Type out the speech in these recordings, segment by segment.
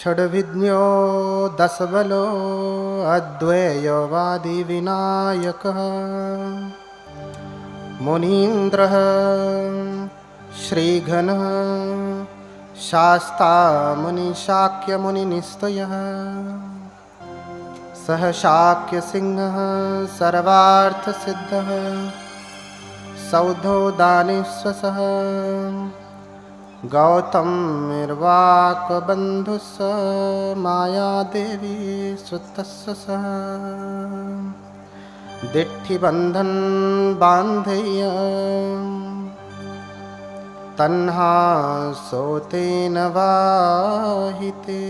षड्विज्ञो दशबलो अद्वैयो वादिविनायकः मुनीन्द्रः श्रीघनः शास्ता मुनिशाक्यमुनिनिस्तयः सह शाक्यसिंहः सर्वार्थसिद्धः सौधोदानेश्वसः गौतमिर्वाकबन्धुस्स मायादेवी श्रुतस्य सः दिट्ठिबन्धन बान्धय्य तन्हा सोतेन वाहिते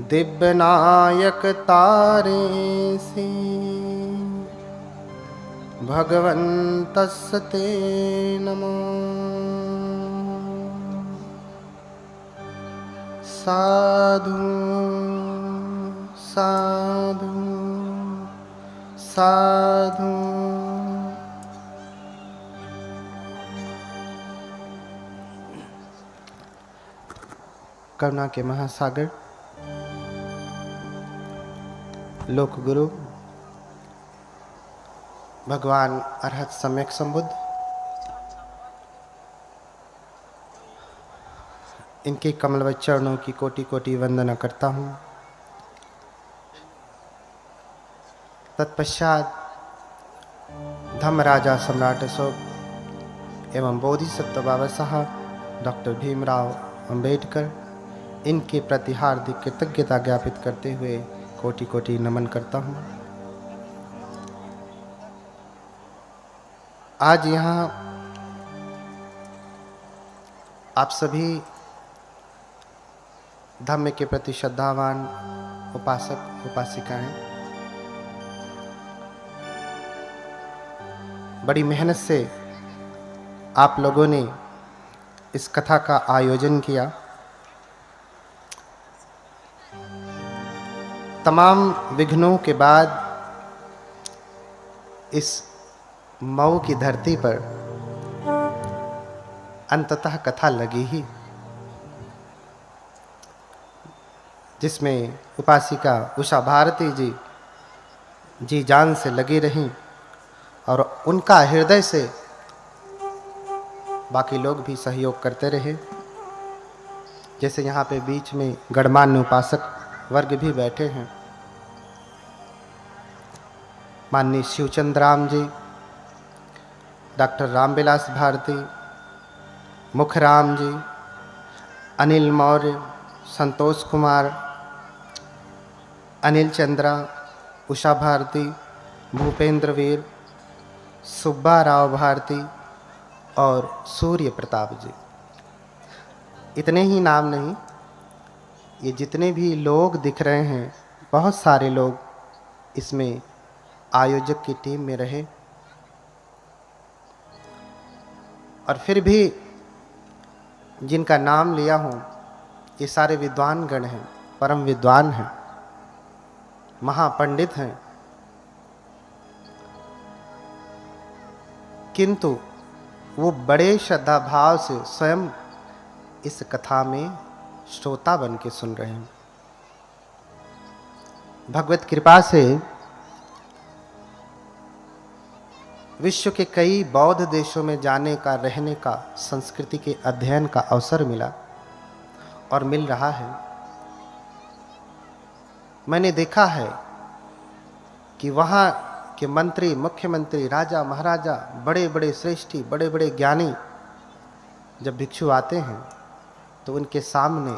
दिव्यनायक तारेसि भगवन्तस्य ते नमो। साधु साधु साधु। करुणा के महासागर लोक गुरु भगवान अरहत सम्यक संबुद्ध, इनके कमलवत चरणों की कोटि कोटि वंदना करता हूँ। तत्पश्चात धम्मराजा सम्राट अशोक एवं बोधिसत्व बाबा साहब डॉक्टर भीमराव अंबेडकर, इनके प्रति हार्दिक कृतज्ञता ज्ञापित करते हुए कोटि कोटि नमन करता हूँ। आज यहाँ आप सभी धम्म के प्रति श्रद्धावान उपासक उपासिकाएं बड़ी मेहनत से आप लोगों ने इस कथा का आयोजन किया। तमाम विघ्नों के बाद इस मऊ की धरती पर अंततः कथा लगी ही, जिसमें उपासिका उषा भारती जी जान से लगी रहीं और उनका हृदय से बाकी लोग भी सहयोग करते रहे। जैसे यहाँ पे बीच में गणमान्य उपासक वर्ग भी बैठे हैं, माननीय शिवचंद्र राम जी, डॉक्टर रामविलास भारती, मुखराम जी, अनिल मौर्य, संतोष कुमार, अनिल चंद्रा, उषा भारती, भूपेंद्र वीर, सुब्बा राव भारती और सूर्य प्रताप जी। इतने ही नाम नहीं, ये जितने भी लोग दिख रहे हैं, बहुत सारे लोग इसमें आयोजक की टीम में रहे। और फिर भी जिनका नाम लिया हूँ, ये सारे विद्वान गण हैं, परम विद्वान हैं, महापंडित हैं, किंतु वो बड़े श्रद्धा भाव से स्वयं इस कथा में श्रोता बन के सुन रहे हैं। भगवत कृपा से विश्व के कई बौद्ध देशों में जाने का, रहने का, संस्कृति के अध्ययन का अवसर मिला और मिल रहा है। मैंने देखा है कि वहाँ के मंत्री, मुख्यमंत्री, राजा महाराजा, बड़े बड़े श्रेष्ठी, बड़े बड़े ज्ञानी जब भिक्षु आते हैं तो उनके सामने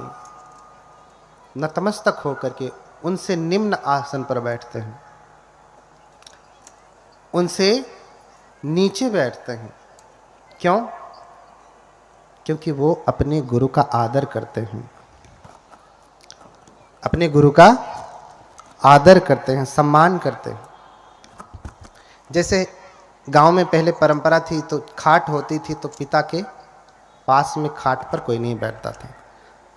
नतमस्तक होकर के उनसे निम्न आसन पर बैठते हैं, उनसे नीचे बैठते हैं। क्यों? क्योंकि वो अपने गुरु का आदर करते हैं, अपने गुरु का आदर करते हैं, सम्मान करते हैं। जैसे गांव में पहले परंपरा थी, तो खाट होती थी तो पिता के पास में खाट पर कोई नहीं बैठता था।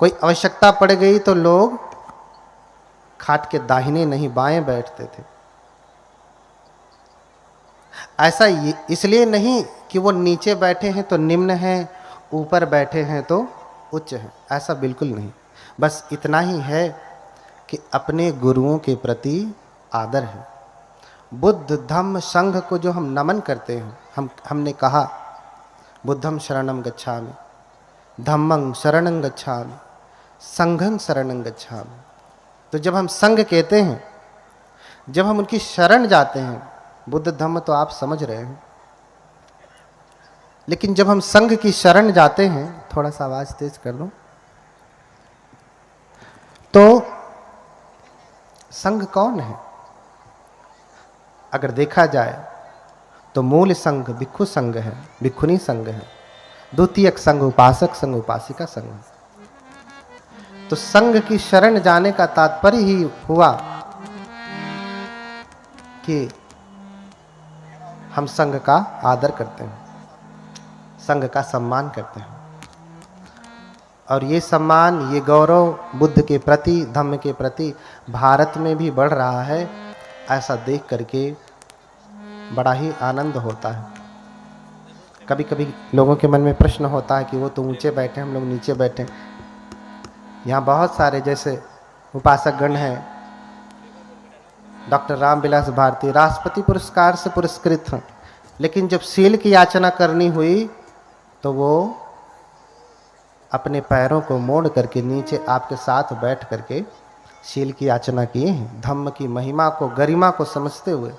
कोई आवश्यकता पड़ गई तो लोग खाट के दाहिने नहीं बाएं बैठते थे। ऐसा इसलिए नहीं कि वो नीचे बैठे हैं तो निम्न हैं, ऊपर बैठे हैं तो उच्च हैं, ऐसा बिल्कुल नहीं। बस इतना ही है कि अपने गुरुओं के प्रति आदर है। बुद्ध धम्म संघ को जो हम नमन करते हैं, हमने कहा बुद्धं शरणं गच्छामि, धम्मं शरणं गच्छामि, संघं शरणं गच्छामि। तो जब हम संघ कहते हैं, जब हम उनकी शरण जाते हैं, बुद्ध धम्म तो आप समझ रहे हैं, लेकिन जब हम संघ की शरण जाते हैं, थोड़ा सा आवाज तेज कर दो, तो संघ कौन है? अगर देखा जाए तो मूल संघ भिक्षु संघ है, भिक्षुनी संघ है। द्वितीयक संघ उपासक संघ, उपासिका संघ। तो संघ की शरण जाने का तात्पर्य ही हुआ कि हम संघ का आदर करते हैं, संघ का सम्मान करते हैं। और ये सम्मान, ये गौरव बुद्ध के प्रति, धम्म के प्रति भारत में भी बढ़ रहा है। ऐसा देख करके बड़ा ही आनंद होता है। कभी कभी लोगों के मन में प्रश्न होता है कि वो तो ऊंचे बैठे, हम लोग नीचे बैठे। यहाँ बहुत सारे जैसे उपासक गण हैं, डॉक्टर रामविलास भारती राष्ट्रपति पुरस्कार से पुरस्कृत हैं, लेकिन जब शील की याचना करनी हुई तो वो अपने पैरों को मोड़ करके नीचे आपके साथ बैठ करके शील की याचना किए हैं, धम्म की महिमा को, गरिमा को समझते हुए।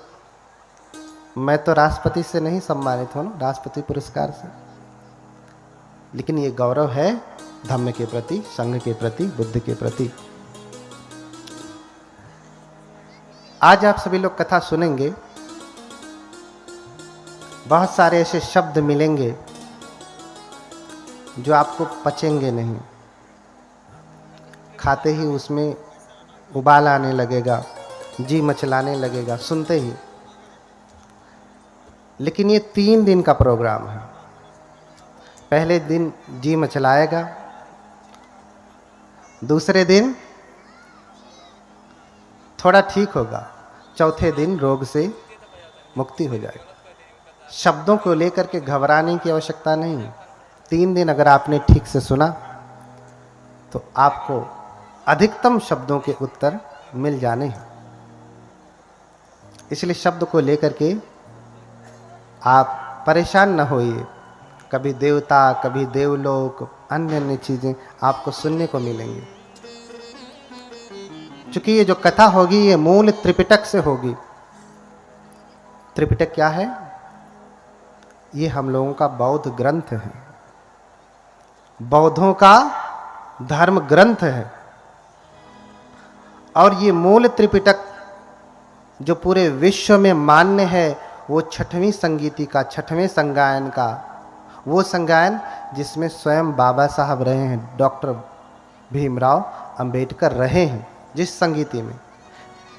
मैं तो राष्ट्रपति से नहीं सम्मानित हूँ, राष्ट्रपति पुरस्कार से, लेकिन ये गौरव है धम्म के प्रति, संघ के प्रति, बुद्ध के प्रति। आज आप सभी लोग कथा सुनेंगे, बहुत सारे ऐसे शब्द मिलेंगे जो आपको पचेंगे नहीं, खाते ही उसमें उबाल आने लगेगा, जी मचलाने लगेगा सुनते ही। लेकिन ये 3 दिन का प्रोग्राम है। पहले दिन जी मचलाएगा, दूसरे दिन थोड़ा ठीक होगा, चौथे दिन रोग से मुक्ति हो जाएगी। शब्दों को लेकर के घबराने की आवश्यकता नहीं है। 3 दिन अगर आपने ठीक से सुना तो आपको अधिकतम शब्दों के उत्तर मिल जाने हैं। इसलिए शब्द को लेकर के आप परेशान न होइए। कभी देवता, कभी देवलोक, अन्य अन्य चीजें आपको सुनने को मिलेंगी। चूंकि ये जो कथा होगी ये मूल त्रिपिटक से होगी। त्रिपिटक क्या है? ये हम लोगों का बौद्ध ग्रंथ है, बौद्धों का धर्म ग्रंथ है। और ये मूल त्रिपिटक जो पूरे विश्व में मान्य है, वो 6वीं संगीति का, 6वें संगायन का, वो संगायन जिसमें स्वयं बाबा साहब रहे हैं, डॉक्टर भीमराव अंबेडकर रहे हैं, जिस संगीति में,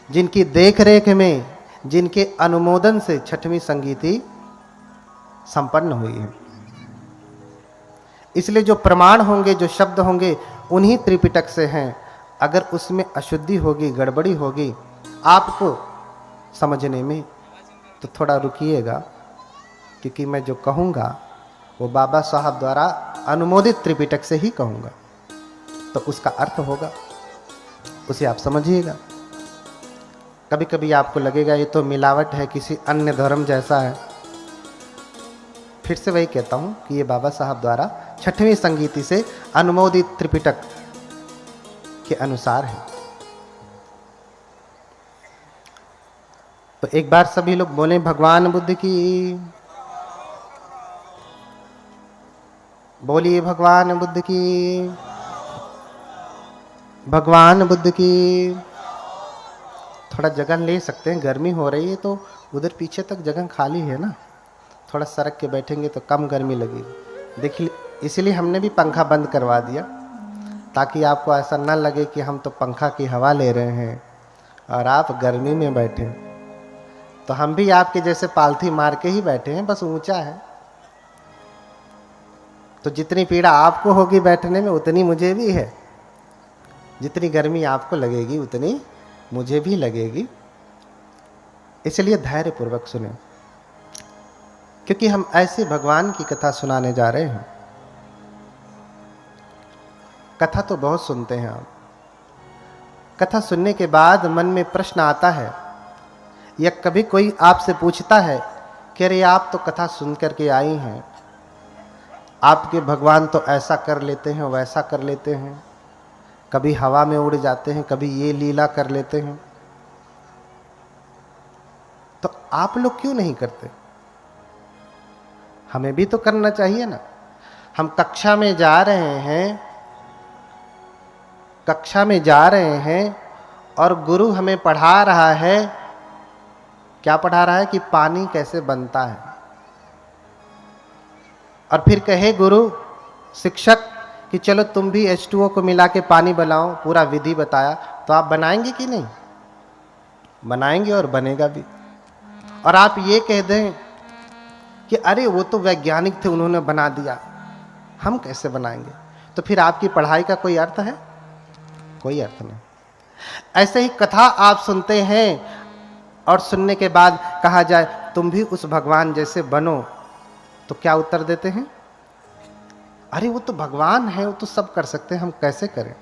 जिनकी देखरेख में, जिनके अनुमोदन से 6वीं संगीति संपन्न हुई है। इसलिए जो प्रमाण होंगे, जो शब्द होंगे, उन्हीं त्रिपिटक से हैं। अगर उसमें अशुद्धि होगी, गड़बड़ी होगी आपको समझने में, तो थोड़ा रुकिएगा, क्योंकि मैं जो कहूँगा वो बाबा साहब द्वारा अनुमोदित त्रिपिटक से ही कहूँगा, तो उसका अर्थ होगा, उसे आप समझिएगा। कभी कभी आपको लगेगा ये तो मिलावट है, किसी अन्य धर्म जैसा है। फिर से वही कहता हूँ कि ये बाबा साहब द्वारा 6वीं संगीति से अनुमोदित त्रिपिटक के अनुसार है। तो एक बार सभी लोग बोले भगवान बुद्ध की, बोलिए भगवान बुद्ध की, भगवान बुद्ध की। थोड़ा जगह ले सकते हैं, गर्मी हो रही है तो उधर पीछे तक जगह खाली है ना, थोड़ा सरक के बैठेंगे तो कम गर्मी लगेगी। देखिए, इसलिए हमने भी पंखा बंद करवा दिया, ताकि आपको ऐसा न लगे कि हम तो पंखा की हवा ले रहे हैं और आप गर्मी में बैठे। तो हम भी आपके जैसे पालथी मार के ही बैठे हैं, बस ऊंचा है। तो जितनी पीड़ा आपको होगी बैठने में, उतनी मुझे भी है। जितनी गर्मी आपको लगेगी उतनी मुझे भी लगेगी। इसलिए धैर्य पूर्वक सुने, क्योंकि हम ऐसे भगवान की कथा सुनाने जा रहे हैं कथा तो बहुत सुनते हैं आप। कथा सुनने के बाद मन में प्रश्न आता है, या कभी कोई आपसे पूछता है कि अरे आप तो कथा सुन करके आई हैं, आपके भगवान तो ऐसा कर लेते हैं, वैसा कर लेते हैं, कभी हवा में उड़ जाते हैं, कभी ये लीला कर लेते हैं, तो आप लोग क्यों नहीं करते? हमें भी तो करना चाहिए ना। हम कक्षा में जा रहे हैं, और गुरु हमें पढ़ा रहा है। क्या पढ़ा रहा है? कि पानी कैसे बनता है। और फिर कहे गुरु, शिक्षक कि चलो तुम भी H2O को मिला के पानी बनाओ, पूरा विधि बताया, तो आप बनाएंगे कि नहीं? बनाएंगे और बनेगा भी। और आप ये कह दें कि अरे वो तो वैज्ञानिक थे, उन्होंने बना दिया, हम कैसे बनाएंगे? तो फिर आपकी पढ़ाई का कोई अर्थ है? कोई अर्थ नहीं। ऐसे ही कथा आप सुनते हैं और सुनने के बाद कहा जाए तुम भी उस भगवान जैसे बनो, तो क्या उत्तर देते हैं? अरे वो तो भगवान है, वो तो सब कर सकते हैं, हम कैसे करें?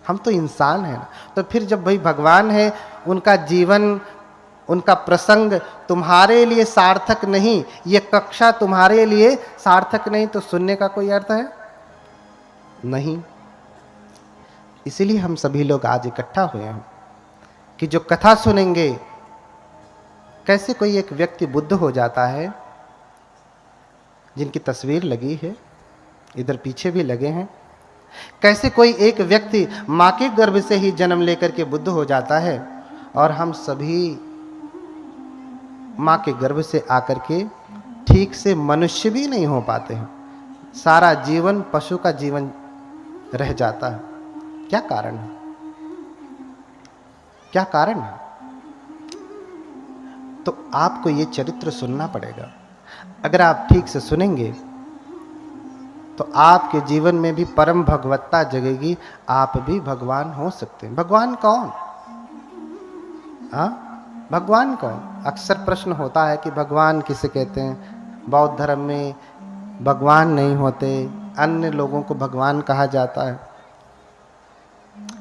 हम तो इंसान हैं ना। तो फिर जब भाई भगवान है, उनका जीवन, उनका प्रसंग तुम्हारे लिए सार्थक नहीं, ये कक्षा तुम्हारे लिए सार्थक नहीं, तो सुनने का कोई अर्थ है? नहीं। इसीलिए हम सभी लोग आज इकट्ठा हुए हैं कि जो कथा सुनेंगे, कैसे कोई एक व्यक्ति बुद्ध हो जाता है, जिनकी तस्वीर लगी है, इधर पीछे भी लगे हैं। कैसे कोई एक व्यक्ति मां के गर्भ से ही जन्म लेकर के बुद्ध हो जाता है, और हम सभी मां के गर्भ से आकर के ठीक से मनुष्य भी नहीं हो पाते हैं। सारा जीवन पशु का जीवन रह जाता है। क्या कारण है? क्या कारण है? तो आपको ये चरित्र सुनना पड़ेगा। अगर आप ठीक से सुनेंगे तो आपके जीवन में भी परम भगवत्ता जगेगी, आप भी भगवान हो सकते हैं। भगवान कौन? भगवान कौन? अक्सर प्रश्न होता है कि भगवान किसे कहते हैं। बौद्ध धर्म में भगवान नहीं होते, अन्य लोगों को भगवान कहा जाता है।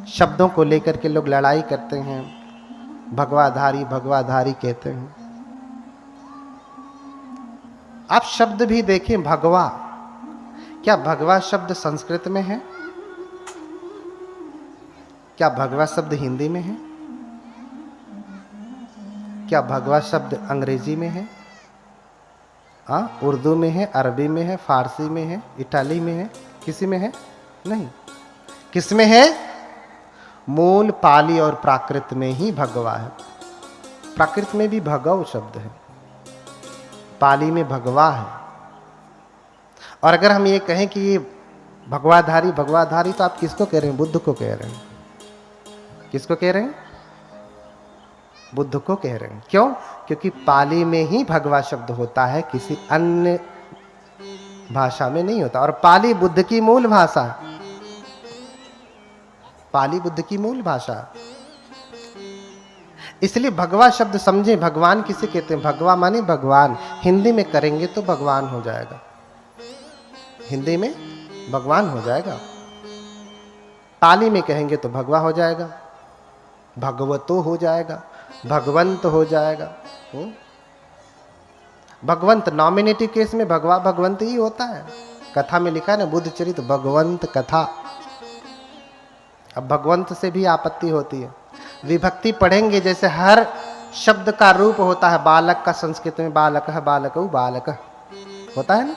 शब्दों को लेकर के लोग लड़ाई करते हैं, भगवाधारी भगवाधारी कहते हैं। आप शब्द भी देखें, भगवा, क्या भगवा शब्द संस्कृत में है? क्या भगवा शब्द हिंदी में है? क्या भगवा शब्द अंग्रेजी में है? उर्दू में है, अरबी में है, फारसी में है, इटाली में है, किसी में है? नहीं। किस में है? मूल पाली और प्राकृत में ही भगवा है। प्राकृत में भी भगव शब्द है, पाली में भगवा है। और अगर हम ये कहें कि ये भगवाधारी भगवाधारी, तो आप किसको कह रहे हैं? बुद्ध को कह रहे हैं। किसको कह रहे हैं? बुद्ध को कह रहे हैं। क्यों? क्योंकि पाली में ही भगवा शब्द होता है, किसी अन्य भाषा में नहीं होता। और पाली बुद्ध की मूल भाषा है। पाली बुद्ध की मूल भाषा। इसलिए भगवा शब्द समझे। भगवान किसे कहते हैं? भगवा माने भगवान। हिंदी में करेंगे तो भगवान हो जाएगा, हिंदी में भगवान हो जाएगा। पाली में कहेंगे तो भगवा हो जाएगा, भगवतो हो जाएगा, भगवंत हो जाएगा। भगवंत नॉमिनेटिव केस में भगवा भगवंत ही होता है। कथा में लिखा है ना, बुद्ध चरित भगवंत कथा। अब भगवंत से भी आपत्ति होती है। विभक्ति पढ़ेंगे, जैसे हर शब्द का रूप होता है। बालक का संस्कृत में बालक है, बालक बालक होता है ना,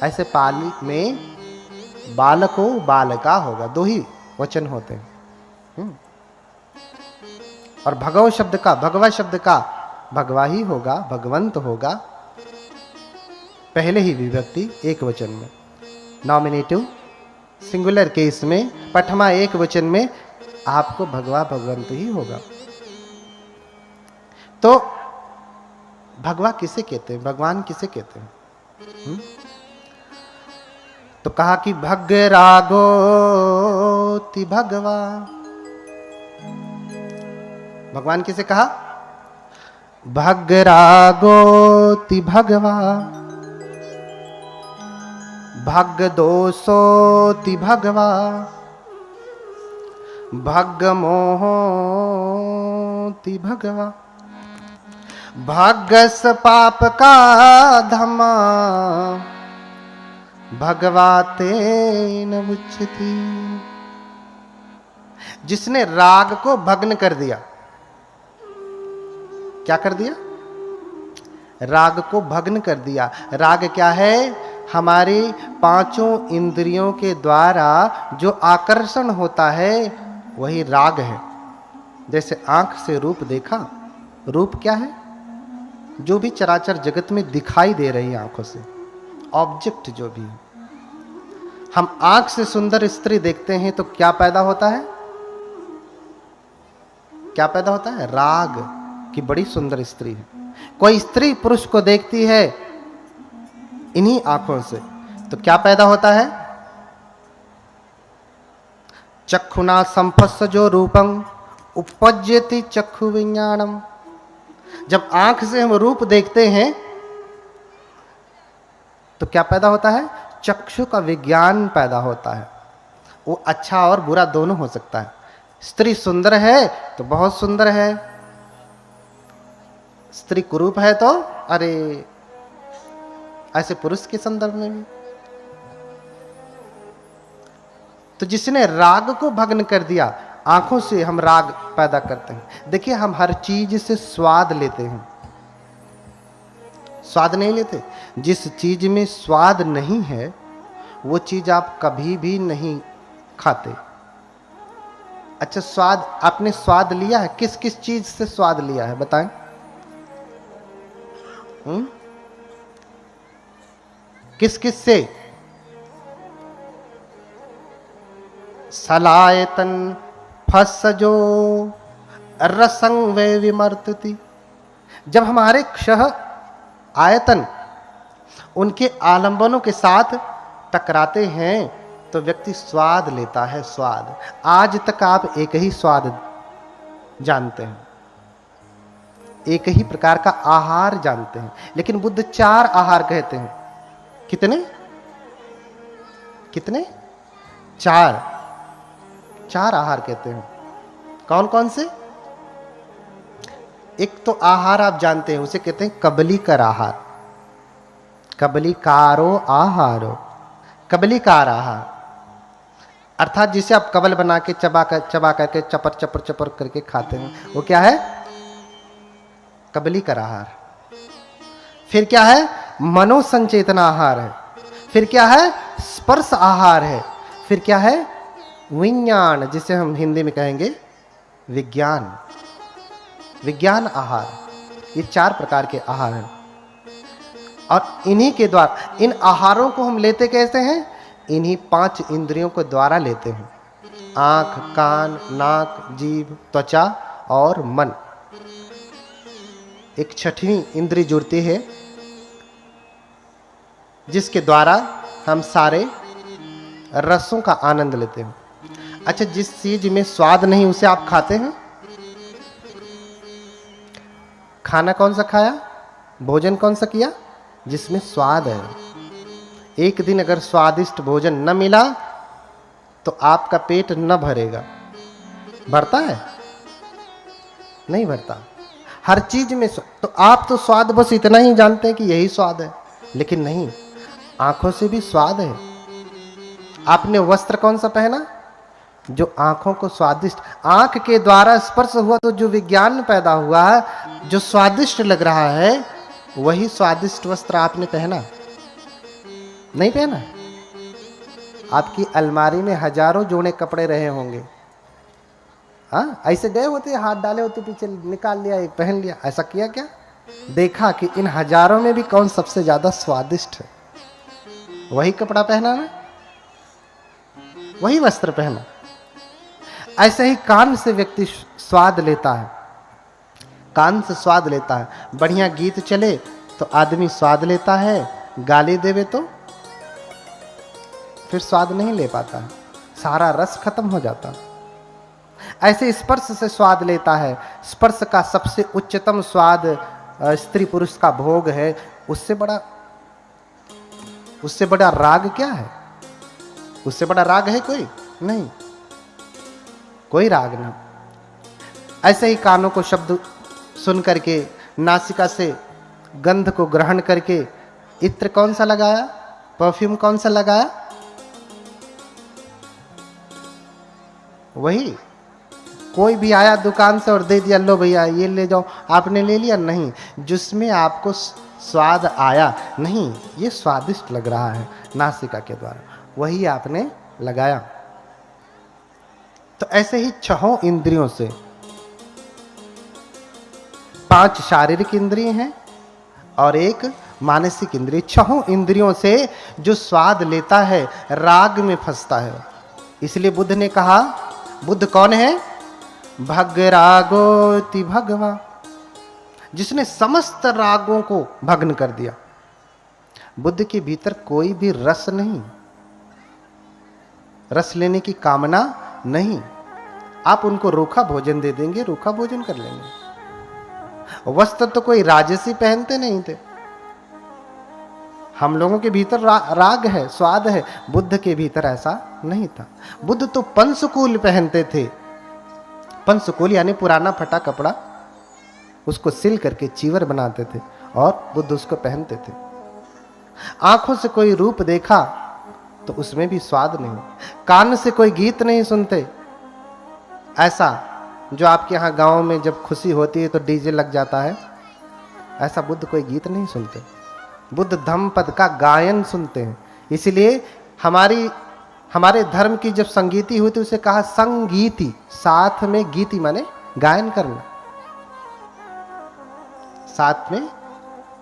ऐसे पाली में बालको बालका होगा, दो ही वचन होते हैं। और भगव शब्द का, भगवा शब्द का भगवा ही होगा, भगवंत होगा। पहले ही विभक्ति एक वचन में, नॉमिनेटिव सिंगुलर केस में, पठमा एक वचन में आपको भगवा भगवंत ही होगा। तो भगवा किसे कहते हैं? भगवान किसे कहते हैं? तो कहा कि भग रागोति भगवा। भगवान किसे कहा? भग रागोति भगवा, भग दोषोति भगवा, भाग्य मोहोति भगवा, भाग्यस पाप का धमा, भगवाते न उच्चति। जिसने राग को भग्न कर दिया, क्या कर दिया? राग को भग्न कर दिया। राग क्या है? हमारी पांचों इंद्रियों के द्वारा जो आकर्षण होता है वही राग है। जैसे आंख से रूप देखा, रूप क्या है? जो भी चराचर जगत में दिखाई दे रही आंखों से, ऑब्जेक्ट जो भी है। हम आंख से सुंदर स्त्री देखते हैं तो क्या पैदा होता है? क्या पैदा होता है? राग कि बड़ी सुंदर स्त्री है। कोई स्त्री पुरुष को देखती है इन्हीं आंखों से तो क्या पैदा होता है? चक्षुना संपस्सजो रूपं उपपज्यति चक्षु विज्ञानम। जब आंख से हम रूप देखते हैं तो क्या पैदा होता है? चक्षु का विज्ञान पैदा होता है। वो अच्छा और बुरा दोनों हो सकता है। स्त्री सुंदर है तो बहुत सुंदर है, स्त्री कुरूप है तो अरे, ऐसे पुरुष के संदर्भ में भी। तो जिसने राग को भग्न कर दिया, आंखों से हम राग पैदा करते हैं। देखिए, हम हर चीज से स्वाद लेते हैं, स्वाद नहीं लेते। जिस चीज में स्वाद नहीं है वो चीज आप कभी भी नहीं खाते। अच्छा, स्वाद आपने स्वाद लिया है? किस किस चीज से स्वाद लिया है बताएं? किस किस से? सलायतन फसजो रसंग वे विमर्तति। जब हमारे क्षह आयतन उनके आलंबनों के साथ टकराते हैं तो व्यक्ति स्वाद लेता है। स्वाद, आज तक आप एक ही स्वाद जानते हैं, एक ही प्रकार का आहार जानते हैं, लेकिन बुद्ध 4 आहार कहते हैं। कितने? कितने? 4 आहार कहते हैं। कौन कौन से? एक तो आहार आप जानते हैं, उसे कहते हैं कबलीकर आहार। कबलीकारो आहारो, कबलीकार आहार अर्थात जिसे आप कबल बना के चबा करके चपर चपर चपर करके खाते हैं, वो क्या है? कबलीकर आहार। फिर क्या है? मनोसंचेतना आहार है। फिर क्या है? स्पर्श आहार है। फिर क्या है? विज्ञान, जिसे हम हिंदी में कहेंगे विज्ञान, विज्ञान आहार। ये 4 प्रकार के आहार हैं और इन्हीं के द्वारा, इन आहारों को हम लेते कैसे हैं? इन्हीं 5 इंद्रियों के द्वारा लेते हैं। आंख, कान, नाक, जीभ, त्वचा और मन। एक 6वीं इंद्री जुड़ती है जिसके द्वारा हम सारे रसों का आनंद लेते हैं। अच्छा, जिस चीज में स्वाद नहीं उसे आप खाते हैं? खाना कौन सा खाया? भोजन कौन सा किया? जिसमें स्वाद है। एक दिन अगर स्वादिष्ट भोजन न मिला तो आपका पेट न भरेगा। भरता है? नहीं भरता। हर चीज में तो आप तो स्वाद बस इतना ही जानते हैं कि यही स्वाद है, लेकिन नहीं, आंखों से भी स्वाद है। आपने वस्त्र कौन सा पहना? जो आंखों को स्वादिष्ट, आंख के द्वारा स्पर्श हुआ तो जो विज्ञान पैदा हुआ है, जो स्वादिष्ट लग रहा है, वही स्वादिष्ट वस्त्र आपने पहना? नहीं पहना। आपकी अलमारी में हजारों जोड़े कपड़े रहे होंगे, हाँ, ऐसे गए होते, हाथ डाले होते पीछे, निकाल लिया, एक पहन लिया। ऐसा किया क्या? देखा कि इन हजारों में भी कौन सबसे ज्यादा स्वादिष्ट है, वही कपड़ा पहना ना, वही वस्त्र पहना। ऐसे ही कान से व्यक्ति स्वाद लेता है, कान से स्वाद लेता है। बढ़िया गीत चले तो आदमी स्वाद लेता है, गाली देवे तो फिर स्वाद नहीं ले पाता है, सारा रस खत्म हो जाता है। ऐसे स्पर्श से स्वाद लेता है। स्पर्श का सबसे उच्चतम स्वाद स्त्री पुरुष का भोग है। उससे बड़ा राग क्या है? उससे बड़ा राग है कोई नहीं। कोई राग नहीं। ऐसे ही कानों को शब्द सुन करके, नासिका से गंध को ग्रहण करके इत्र कौन सा लगाया, परफ्यूम कौन सा लगाया, वही। कोई भी आया दुकान से और दे दिया, लो भैया ये ले जाओ, आपने ले लिया? नहीं, जिसमें आपको स्वाद आया, नहीं ये स्वादिष्ट लग रहा है नासिका के द्वारा, वही आपने लगाया। तो ऐसे ही छहों इंद्रियों से, 5 शारीरिक इंद्रिय हैं और एक मानसिक इंद्रिय, छहों इंद्रियों से जो स्वाद लेता है राग में फंसता है। इसलिए बुद्ध ने कहा, बुद्ध कौन है? भग रागोति भगवा, जिसने समस्त रागों को भग्न कर दिया। बुद्ध के भीतर कोई भी रस नहीं, रस लेने की कामना नहीं। आप उनको रूखा भोजन दे देंगे, रूखा भोजन कर लेंगे। वस्त्र तो कोई राजसी पहनते नहीं थे। हम लोगों के भीतर राग है, स्वाद है, बुद्ध के भीतर ऐसा नहीं था। बुद्ध तो पंचकूल पहनते थे। पंचकूल यानी पुराना फटा कपड़ा, उसको सिल करके चीवर बनाते थे और बुद्ध उसको पहनते थे। आंखों से कोई रूप देखा तो उसमें भी स्वाद नहीं। कान से कोई गीत नहीं सुनते, ऐसा जो आपके यहाँ गांव में जब खुशी होती है तो डीजे लग जाता है, ऐसा बुद्ध कोई गीत नहीं सुनते। बुद्ध धम्मपद का गायन सुनते हैं। इसलिए हमारे धर्म की जब संगीति हुई तो उसे कहा संगीति, साथ में गीति माने गायन करना, साथ में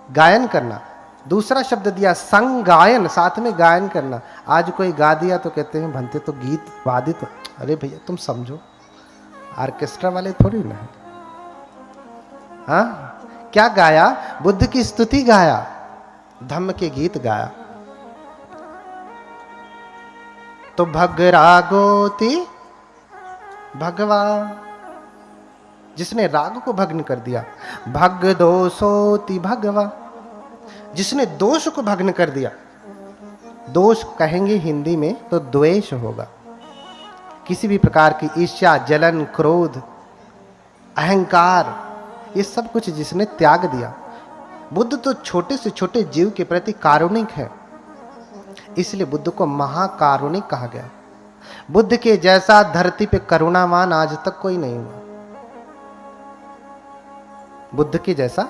गायन करना। दूसरा शब्द दिया संगायन, साथ में गायन करना। आज कोई गा दिया तो कहते हैं भंते तो गीत वादित। अरे भैया तुम समझो, ऑर्केस्ट्रा वाले थोड़ी ना है। हाँ, क्या गाया? बुद्ध की स्तुति गाया, धम्म के गीत गाया। तो भग रागोति भगवा, जिसने राग को भग्न कर दिया। भग दोषोति भगवा, जिसने दोष को भग्न कर दिया। दोष कहेंगे हिंदी में तो द्वेष होगा। किसी भी प्रकार की ईर्ष्या, जलन, क्रोध, अहंकार, ये सब कुछ जिसने त्याग दिया। बुद्ध तो छोटे से छोटे जीव के प्रति कारुणिक है, इसलिए बुद्ध को महाकारुणिक कहा गया। बुद्ध के जैसा धरती पे करुणावान आज तक कोई नहीं हुआ। बुद्ध के जैसा,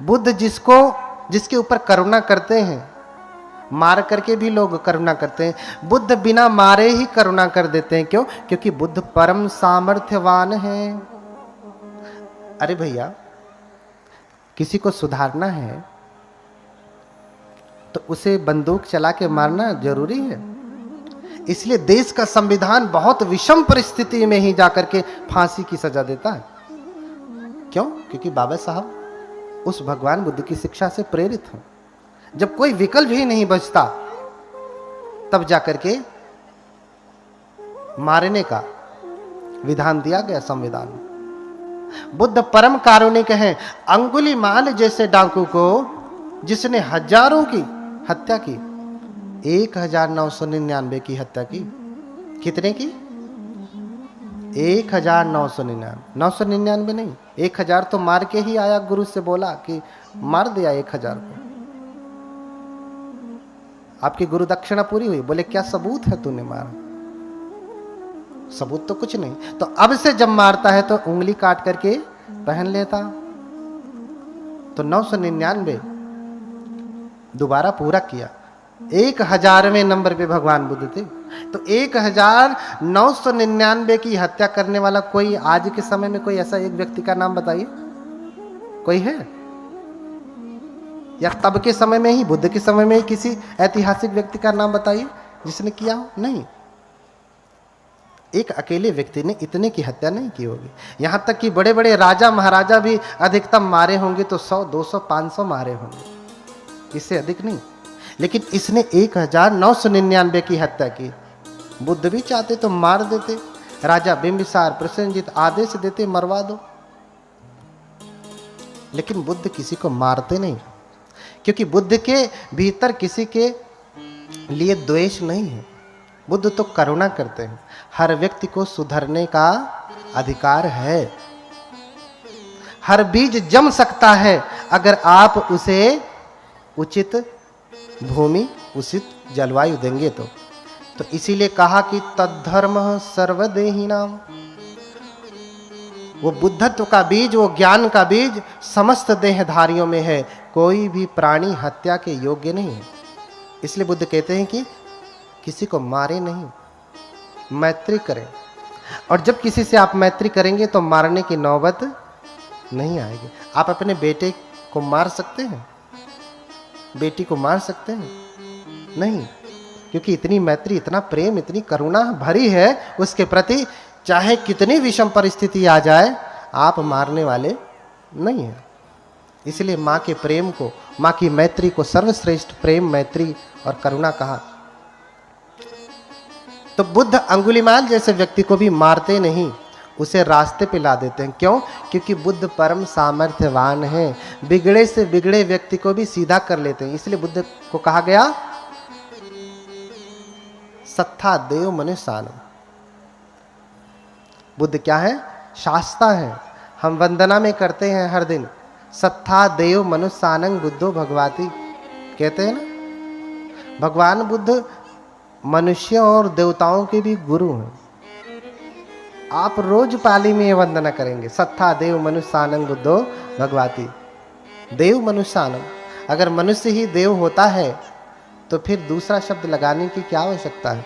बुद्ध जिसके ऊपर करुणा करते हैं, मार करके भी लोग करुणा करते हैं, बुद्ध बिना मारे ही करुणा कर देते हैं। क्यों? क्योंकि बुद्ध परम सामर्थ्यवान है। अरे भैया, किसी को सुधारना है तो उसे बंदूक चला के मारना जरूरी है। इसलिए देश का संविधान बहुत विषम परिस्थिति में ही जाकर के फांसी की सजा देता है। क्यों? क्योंकि बाबा साहब उस भगवान बुद्ध की शिक्षा से प्रेरित हैं। जब कोई विकल्प ही नहीं बचता तब जाकर के मारने का विधान दिया गया संविधान में। बुद्ध परम कारुणिक हैं। अंगुलीमाल जैसे डाकू को जिसने हजारों की हत्या की, 1999 की हत्या की। कितने की? 1999। 999 नहीं, 1000 तो मार के ही आया। गुरु से बोला कि मार दिया 1000 को। आपकी गुरु दक्षिणा पूरी हुई। बोले क्या सबूत है तूने मारा? सबूत तो कुछ नहीं। तो अब से जब मारता है तो उंगली काट करके पहन लेता। तो 999 दोबारा पूरा किया। 1000वें नंबर पे भगवान बुद्ध थे। तो 1999 की हत्या करने वाला कोई आज के समय में कोई ऐसा एक व्यक्ति का नाम बताइए, कोई है? या तब के समय में ही, बुद्ध के समय में ही किसी ऐतिहासिक व्यक्ति का नाम बताइए जिसने किया हो? नहीं। एक अकेले व्यक्ति ने इतने की हत्या नहीं की होगी। यहां तक कि बड़े बड़े राजा महाराजा भी अधिकतम मारे होंगे तो 100, 200, 500 मारे होंगे, इससे अधिक नहीं। लेकिन इसने 1999 की हत्या की। बुद्ध भी चाहते तो मार देते। राजा बिंबिसार, प्रसेनजीत आदेश देते मरवा दो। लेकिन बुद्ध किसी को मारते नहीं, क्योंकि बुद्ध के भीतर किसी के लिए द्वेष नहीं है। बुद्ध तो करुणा करते हैं। हर व्यक्ति को सुधरने का अधिकार है। हर बीज जम सकता है अगर आप उसे उचित भूमि, उचित जलवायु देंगे तो इसीलिए कहा कि तद्धर्मः सर्वदेहिनाम। वो बुद्धत्व का बीज, वो ज्ञान का बीज समस्त देहधारियों में है। कोई भी प्राणी हत्या के योग्य नहीं है। इसलिए बुद्ध कहते हैं कि किसी को मारे नहीं, मैत्री करें। और जब किसी से आप मैत्री करेंगे तो मारने की नौबत नहीं आएगी। आप अपने बेटे को मार सकते हैं, बेटी को मार सकते हैं? नहीं, क्योंकि इतनी मैत्री, इतना प्रेम, इतनी करुणा भरी है उसके प्रति, चाहे कितनी विषम परिस्थिति आ जाए आप मारने वाले नहीं हैं। इसलिए माँ के प्रेम को, माँ की मैत्री को सर्वश्रेष्ठ प्रेम, मैत्री और करुणा कहा। तो बुद्ध अंगुलीमाल जैसे व्यक्ति को भी मारते नहीं, उसे रास्ते पे ला देते हैं। क्यों? क्योंकि बुद्ध परम सामर्थ्यवान है, बिगड़े से बिगड़े व्यक्ति को भी सीधा कर लेते हैं। इसलिए बुद्ध को कहा गया सत्ता देव मनुष्यानम। बुद्ध क्या है? शास्ता है। हम वंदना में करते हैं हर दिन, सत्ता देव मनुष्यानंग बुद्धो भगवाती, कहते हैं ना। भगवान बुद्ध मनुष्यों और देवताओं के भी गुरु हैं। आप रोज पाली में वंदना करेंगे, सत्ता देव मनुष्यानंग बुद्धो भगवाती। देव मनुष्यानम, अगर मनुष्य ही देव होता है तो फिर दूसरा शब्द लगाने की क्या आवश्यकता है?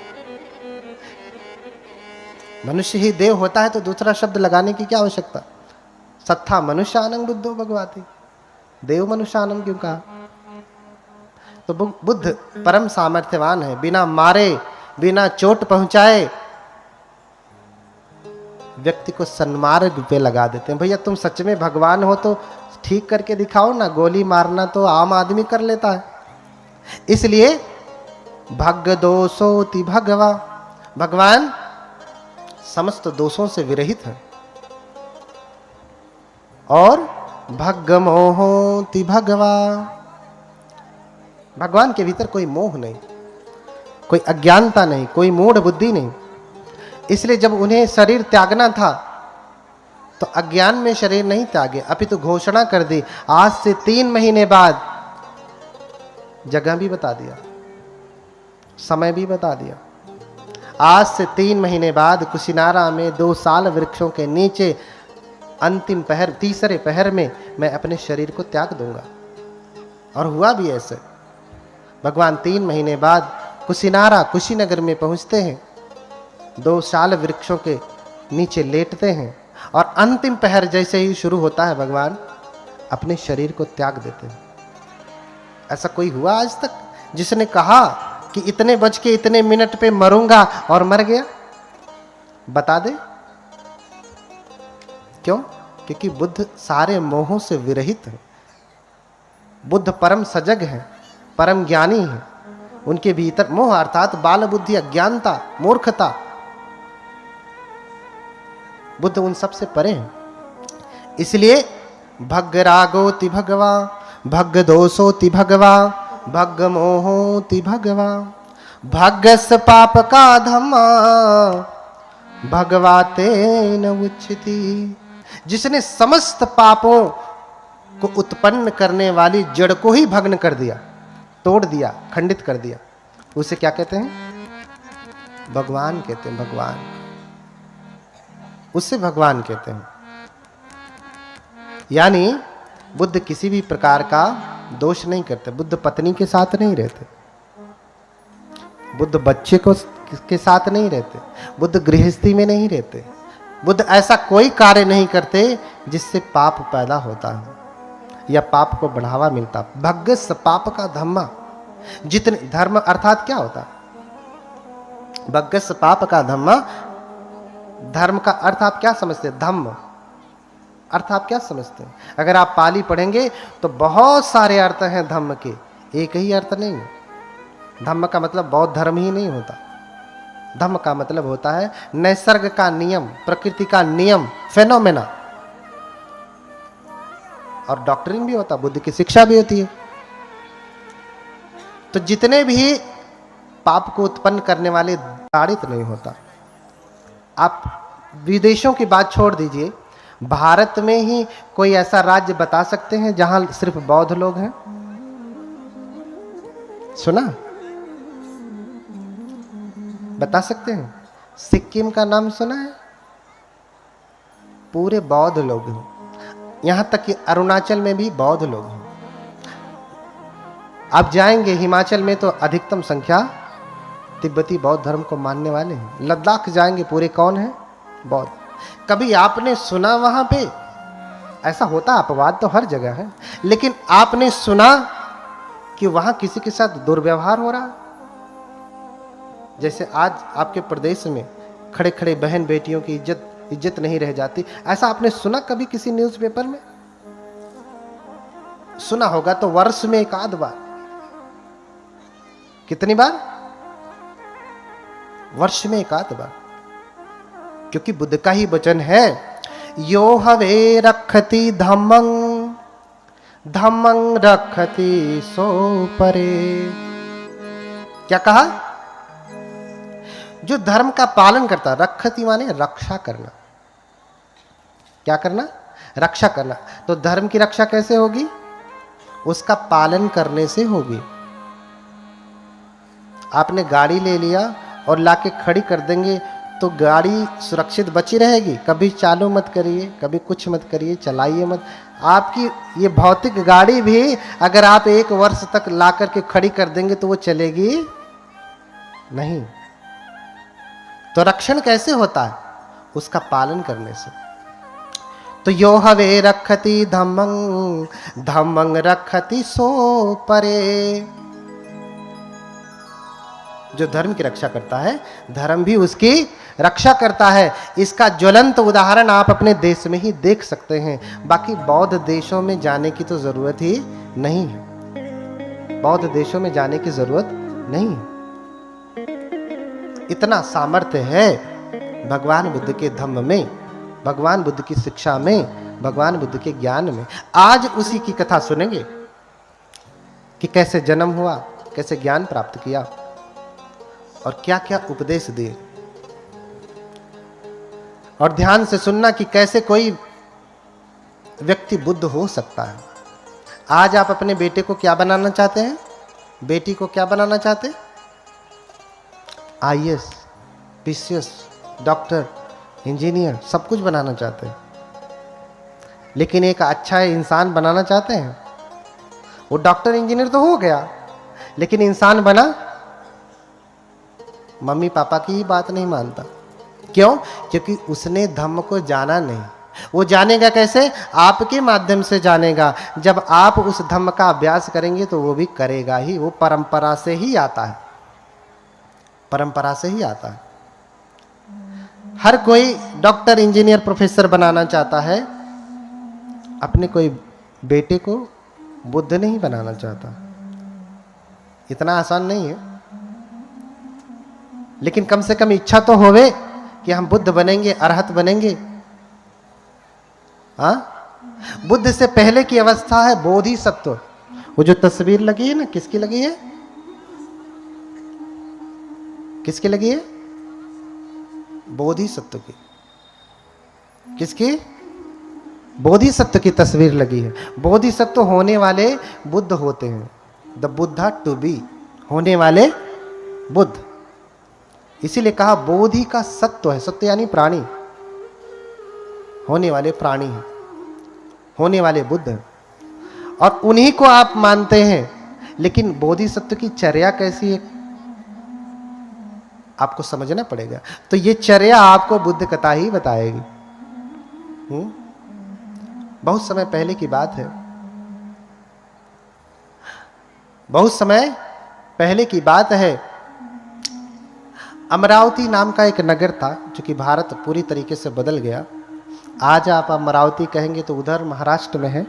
मनुष्य ही देव होता है तो दूसरा शब्द लगाने की क्या आवश्यकता? सत्ता मनुष्यानंग बुद्धो भगवाती, देव मनुष्यानम क्यों कहा? तो बुद्ध परम सामर्थ्यवान है। बिना मारे, बिना चोट पहुंचाए व्यक्ति को सन्मार्ग पे लगा देते हैं। भैया तुम सच में भगवान हो तो ठीक करके दिखाओ ना, गोली मारना तो आम आदमी कर लेता है। इसलिए भग दोषोति भगवा, भगवान समस्त दोषों से विरहित है। और भग मोहोति भगवा, भगवान के भीतर कोई मोह नहीं, कोई अज्ञानता नहीं, कोई मूढ़ बुद्धि नहीं। इसलिए जब उन्हें शरीर त्यागना था तो अज्ञान में शरीर नहीं त्यागे, अपितु घोषणा कर दी आज से 3 महीने बाद। जगह भी बता दिया, समय भी बता दिया। आज से 3 महीने बाद कुशिनारा में 2 साल वृक्षों के नीचे अंतिम पहर, तीसरे पहर में मैं अपने शरीर को त्याग दूंगा। और हुआ भी ऐसे। भगवान 3 महीने बाद कुशिनारा, कुशीनगर में पहुंचते हैं, 2 साल वृक्षों के नीचे लेटते हैं और अंतिम पहर जैसे ही शुरू होता है भगवान अपने शरीर को त्याग देते हैं। ऐसा कोई हुआ आज तक जिसने कहा कि इतने बज के इतने मिनट पे मरूंगा और मर गया? बता दे। क्यों? क्योंकि बुद्ध सारे मोहों से विरहित है। बुद्ध परम सजग है, परम ज्ञानी है। उनके भीतर मोह अर्थात बाल बुद्धि, अज्ञानता, मूर्खता, बुद्ध उन सब से परे हैं। इसलिए भग रागोति भगवा, भग दोषोति भगवा, भग मोहोति भगवा, भगस पाप का धम्मा भगवाते न उच्चति। जिसने समस्त पापों को उत्पन्न करने वाली जड़ को ही भग्न कर दिया, तोड़ दिया, खंडित कर दिया, उसे क्या कहते हैं? भगवान कहते हैं। भगवान, उससे भगवान कहते हैं। यानी बुद्ध किसी भी प्रकार का दोष नहीं करते। बुद्ध पत्नी के साथ नहीं रहते, बुद्ध बच्चे को के साथ नहीं रहते, बुद्ध गृहस्थी में नहीं रहते। बुद्ध ऐसा कोई कार्य नहीं करते जिससे पाप पैदा होता है या पाप को बढ़ावा मिलता। भग्गस पाप का धम्मा, जितने धर्म अर्थात क्या होता? भग्गस पाप का धम्मा, धर्म का अर्थ आप क्या समझते हैं? धम्म अर्थ आप क्या समझते हैं? अगर आप पाली पढ़ेंगे तो बहुत सारे अर्थ हैं धम्म के, एक ही अर्थ नहीं है। धम्म का मतलब बौद्ध धर्म ही नहीं होता। धम्म का मतलब होता है नैसर्ग का नियम, प्रकृति का नियम, फेनोमेना। और डॉक्ट्रिन भी होता, बुद्ध की शिक्षा भी होती है। तो जितने भी पाप को उत्पन्न करने वाले प्रताड़ित नहीं होता। आप विदेशों की बात छोड़ दीजिए, भारत में ही कोई ऐसा राज्य बता सकते हैं जहां सिर्फ बौद्ध लोग हैं? सुना? बता सकते हैं? सिक्किम का नाम सुना है? पूरे बौद्ध लोग हैं। यहां तक कि अरुणाचल में भी बौद्ध लोग हैं। आप जाएंगे हिमाचल में तो अधिकतम संख्या तिब्बती बौद्ध धर्म को मानने वाले हैं। लद्दाख जाएंगे, पूरे कौन है? बौद्ध। कभी आपने सुना वहां पे ऐसा होता? अपवाद तो हर जगह है, लेकिन आपने सुना कि वहां किसी के साथ दुर्व्यवहार हो रहा? जैसे आज आपके प्रदेश में खड़े खड़े बहन बेटियों की इज्जत नहीं रह जाती, ऐसा आपने सुना कभी किसी न्यूज़पेपर में? सुना होगा तो वर्ष में एक आध बार। कितनी बार? वर्ष में एक आध बार। क्योंकि बुद्ध का ही वचन है, यो हवे रखति धम्मं धम्मं रखति सो परे। क्या कहा? जो धर्म का पालन करता, रखति माने रक्षा करना। क्या करना? रक्षा करना। तो धर्म की रक्षा कैसे होगी? उसका पालन करने से होगी। आपने गाड़ी ले लिया और लाके खड़ी कर देंगे तो गाड़ी सुरक्षित बची रहेगी? कभी चालू मत करिए, कभी कुछ मत करिए, चलाइए मत। आपकी ये भौतिक गाड़ी भी अगर आप 1 वर्ष तक ला करके खड़ी कर देंगे तो वो चलेगी नहीं। तो रक्षण कैसे होता है? उसका पालन करने से। तो यो हवे रखति धम्मं धम्मं रखति सो परे। जो धर्म की रक्षा करता है, धर्म भी उसकी रक्षा करता है। इसका ज्वलंत उदाहरण आप अपने देश में ही देख सकते हैं। बाकी बौद्ध देशों में जाने की तो जरूरत ही नहीं है। बौद्ध देशों में जाने की जरूरत नहीं है। इतना सामर्थ्य है भगवान बुद्ध के धम्म में, भगवान बुद्ध की शिक्षा में, भगवान बुद्ध के ज्ञान में। आज उसी की कथा सुनेंगे कि कैसे जन्म हुआ, कैसे ज्ञान प्राप्त किया और क्या क्या उपदेश दिए। और ध्यान से सुनना कि कैसे कोई व्यक्ति बुद्ध हो सकता है। आज आप अपने बेटे को क्या बनाना चाहते हैं? बेटी को क्या बनाना चाहते हैं? IAS, PCS, डॉक्टर, इंजीनियर, सब कुछ बनाना चाहते हैं। लेकिन एक अच्छा इंसान बनाना चाहते हैं? वो डॉक्टर इंजीनियर तो हो गया, लेकिन इंसान बना? मम्मी पापा की ही बात नहीं मानता। क्यों? क्योंकि उसने धम्म को जाना नहीं। वो जानेगा कैसे? आपके माध्यम से जानेगा। जब आप उस धम्म का अभ्यास करेंगे तो वो भी करेगा ही। वो परंपरा से ही आता है, परंपरा से ही आता है। हर कोई डॉक्टर, इंजीनियर, प्रोफेसर बनाना चाहता है, अपने कोई बेटे को बुद्ध नहीं बनाना चाहता। इतना आसान नहीं है, लेकिन कम से कम इच्छा तो होवे कि हम बुद्ध बनेंगे, अरहत बनेंगे। हाँ, बुद्ध से पहले की अवस्था है बोधिसत्व। वो जो तस्वीर लगी है ना, किसकी लगी है? किसकी लगी है? बोधिसत्व की। किसकी? बोधिसत्व की तस्वीर लगी है। बोधिसत्व होने वाले बुद्ध होते हैं। द बुद्धा टू बी, होने वाले बुद्ध। इसीलिए कहा बोधि का सत्व है। सत्व यानी प्राणी, होने वाले प्राणी हैं, होने वाले बुद्ध हैं। और उन्हीं को आप मानते हैं। लेकिन बोधिसत्व की चर्या कैसी है आपको समझना पड़ेगा। तो ये चर्या आपको बुद्ध कथा ही बताएगी। बहुत समय पहले की बात है, बहुत समय पहले की बात है। अमरावती नाम का एक नगर था, जो कि भारत पूरी तरीके से बदल गया। आज आप अमरावती कहेंगे तो उधर महाराष्ट्र में है,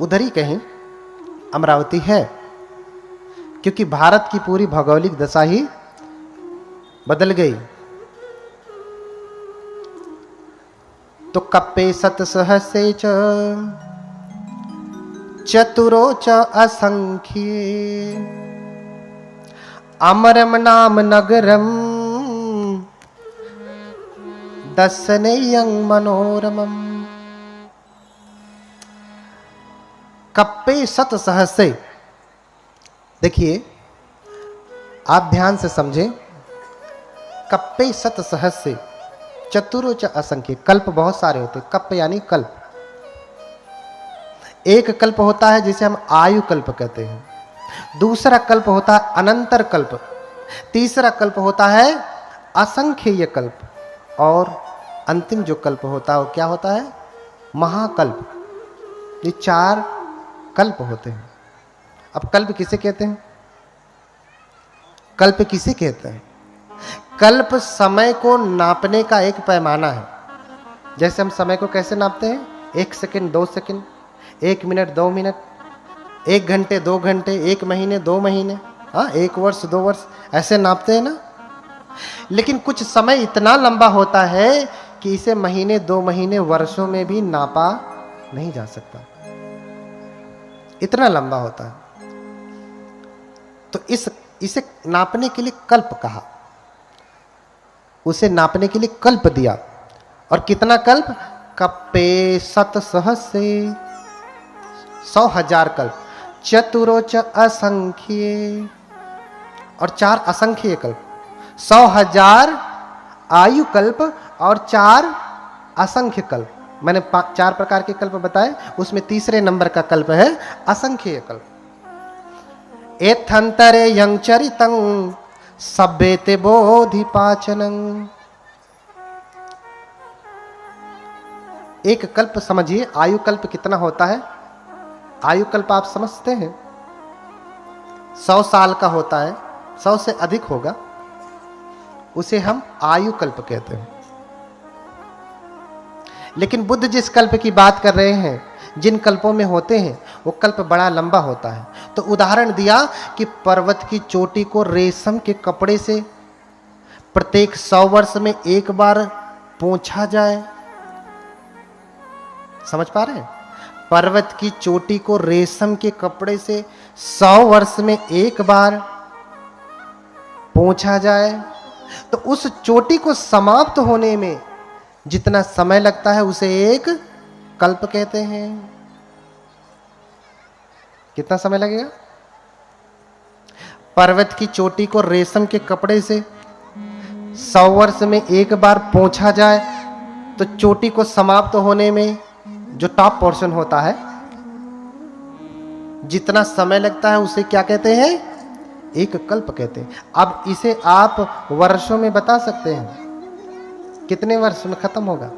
उधर ही कहीं अमरावती है, क्योंकि भारत की पूरी भौगोलिक दशा ही बदल गई। तो कप्पे सत सहस्रे च चतुरो च असंख्ये अमरम नाम नगरम दर्शनेयं मनोरमम। कप्पे शत सहस्रे। देखिए आप ध्यान से समझें, कप्पे शत सहस्रे चतुरोच असंख्य। कल्प बहुत सारे होते, कप्प यानी कल्प। एक कल्प होता है जिसे हम आयु कल्प कहते हैं, दूसरा कल्प होता है अनंतर कल्प, तीसरा कल्प होता है असंख्येय कल्प, और अंतिम जो कल्प होता है वो क्या होता है? महाकल्प। ये 4 कल्प होते हैं। अब कल्प किसे कहते हैं? कल्प किसे कहते हैं? कल्प समय को नापने का एक पैमाना है। जैसे हम समय को कैसे नापते हैं? 1 सेकंड, 2 सेकंड, 1 मिनट, 2 मिनट, 1 घंटे, 2 घंटे, 1 महीने, 2 महीने, हाँ 1 वर्ष, 2 वर्ष, ऐसे नापते हैं ना। लेकिन कुछ समय इतना लंबा होता है कि इसे महीने, 2 महीने, वर्षों में भी नापा नहीं जा सकता, इतना लंबा होता है। तो इसे नापने के लिए कल्प कहा, उसे नापने के लिए कल्प दिया। और कितना कल्प? कप्पे शत सहस्रे, 100,000 कल्प, चतुरोच असंख्ये, और 4 असंख्य कल्प, 100,000 आयु कल्प और 4 असंख्य कल्प। मैंने 4 प्रकार के कल्प बताए, उसमें तीसरे नंबर का कल्प है असंख्य कल्प। एथंतरे यं चरितं सभ्यते बोधिपाचनं। एक कल्प समझिए, आयु कल्प कितना होता है? आयु कल्प आप समझते हैं 100 साल का होता है, 100 से अधिक होगा, उसे हम आयु कल्प कहते हैं। लेकिन बुद्ध जिस कल्प की बात कर रहे हैं, जिन कल्पों में होते हैं, वो कल्प बड़ा लंबा होता है। तो उदाहरण दिया कि पर्वत की चोटी को रेशम के कपड़े से प्रत्येक 100 वर्ष में एक बार पोंछा जाए। समझ पा रहे हैं? पर्वत की चोटी को रेशम के कपड़े से 100 वर्ष में एक बार पोंछा जाए, तो उस चोटी को समाप्त होने में जितना समय लगता है उसे एक कल्प कहते हैं। कितना समय लगेगा? पर्वत की चोटी को रेशम के कपड़े से 100 वर्ष में एक बार पोंछा जाए, तो चोटी को समाप्त होने में जो टॉप पोर्शन होता है, जितना समय लगता है उसे क्या कहते हैं? एक कल्प कहते हैं। अब इसे आप वर्षों में बता सकते हैं, कितने वर्ष में खत्म होगा?